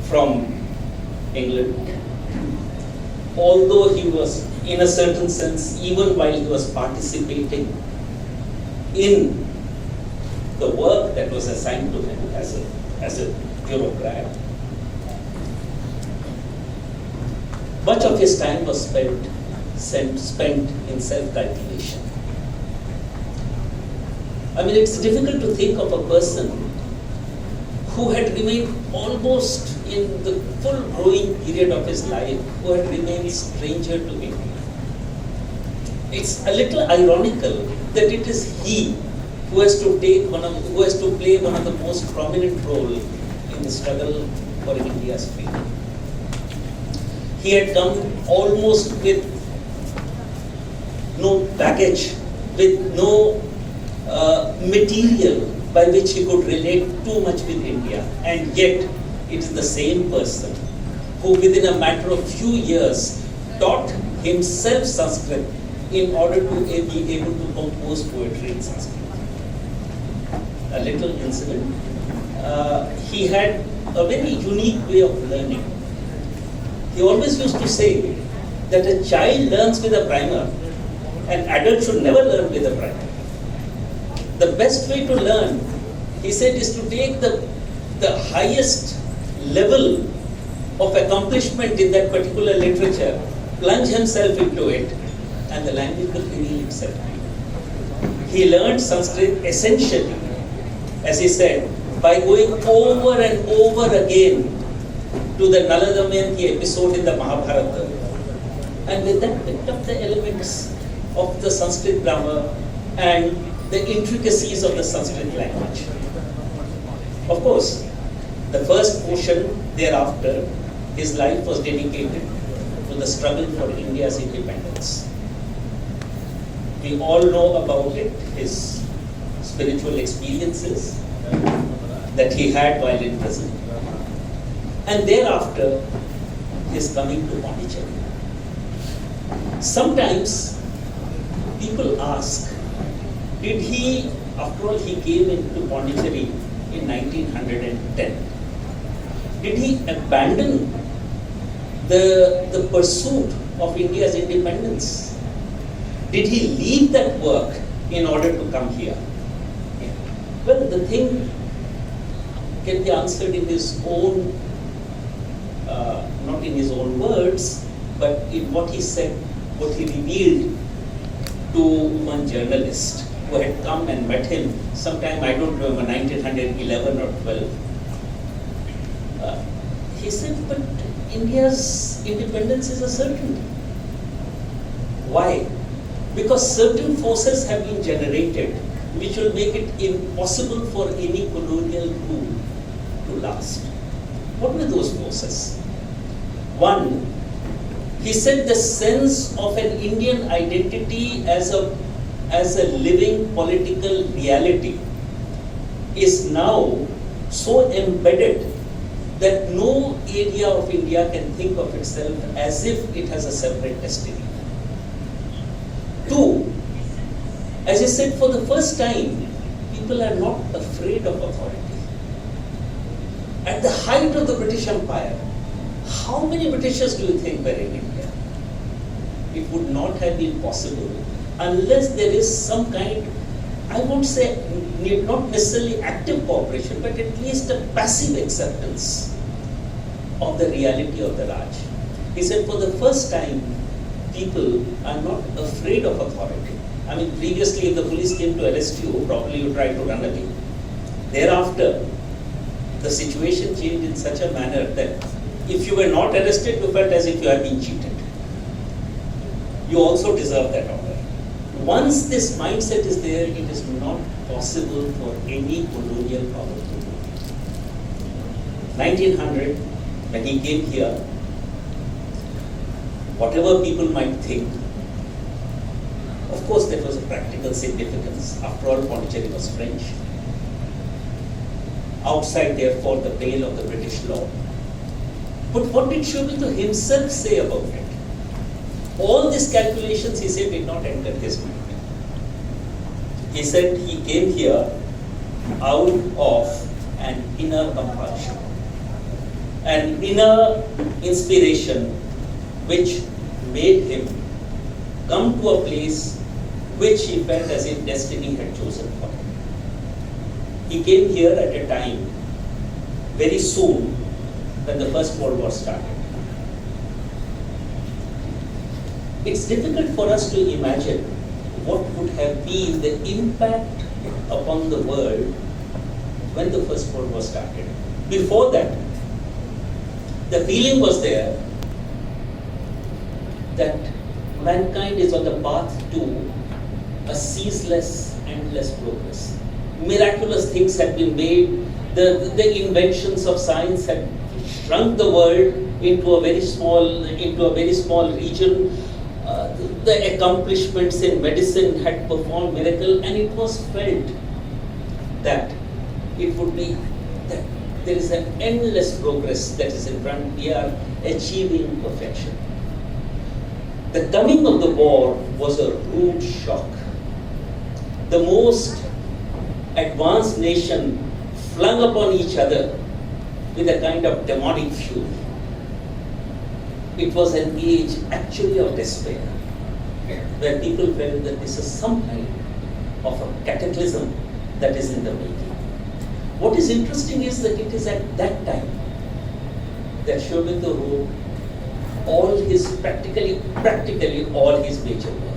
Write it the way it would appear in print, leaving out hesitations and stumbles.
from England. Although he was, in a certain sense, even while he was participating in the work that was assigned to him as a bureaucrat, much of his time was spent in self-cultivation. I mean, it's difficult to think of a person who had remained almost in the full growing period of his life, who had remained stranger to India. It's a little ironical that it is he who has to play one of the most prominent role in the struggle for India's freedom. He had come almost with no baggage, with no material by which he could relate too much with India, and yet it is the same person who within a matter of few years taught himself Sanskrit in order to be able to compose poetry in Sanskrit. A little incident. He had a very unique way of learning. He always used to say that a child learns with a primer, an adult should never learn with a primer. The best way to learn, he said, is to take the highest level of accomplishment in that particular literature, plunge himself into it, and the language will reveal itself. He learned Sanskrit essentially, as he said, by going over and over again to the Nala Damayanti episode in the Mahabharata, and with that picked up the elements of the Sanskrit grammar and the intricacies of the Sanskrit language. Of course, the first portion thereafter, his life was dedicated to the struggle for India's independence. We all know about it, his spiritual experiences that he had while in prison. And thereafter, his coming to Pondicherry. Sometimes people ask, did he, after all, he came into Pondicherry in 1910. Did he abandon the pursuit of India's independence? Did he leave that work in order to come here? Well, the thing can be answered in his own, not in his own words, but in what he said, what he revealed to one journalist who had come and met him sometime, I don't remember, 1911 or 12. He said, but India's independence is a certainty. Why? Because certain forces have been generated which will make it impossible for any colonial rule to last. What were those forces? One, he said the sense of an Indian identity as a living political reality is now so embedded that no area of India can think of itself as if it has a separate destiny. Two, as I said, for the first time, people are not afraid of authority. At the height of the British Empire, how many Britishers do you think were in India? It would not have been possible unless there is some kind, I won't say not necessarily active cooperation, but at least a passive acceptance of the reality of the Raj. He said, for the first time, people are not afraid of authority. I mean, previously if the police came to arrest you, probably you tried to run away. Thereafter, the situation changed in such a manner that if you were not arrested, you felt as if you had been cheated. You also deserve that honor. Once this mindset is there, it is not possible for any colonial power to do. 1900, when he came here, whatever people might think, of course there was a practical significance. After all, Pondicherry was French. Outside, therefore, the pale of the British law. But what did Aurobindo himself say about it? All these calculations, he said, did not enter his mind. He said he came here out of an inner compulsion. an inner inspiration which made him come to a place which he felt as if destiny had chosen for him. He came here at a time very soon when the First World War started. It's difficult for us to imagine what would have been the impact upon the world when the First World War started. Before that, the feeling was there that mankind is on the path to a ceaseless, endless progress. Miraculous things had been made. The inventions of science had shrunk the world into a very small region. The accomplishments in medicine had performed miracle, and it was felt that it would be that there is an endless progress that is in front. We are achieving perfection. The coming of the war was a rude shock. The most advanced nation flung upon each other with a kind of demonic fury. It was an age actually of despair, where people felt that this is some kind of a cataclysm that is in the making. What is interesting is that it is at that time that Aurobindo wrote practically all his major works.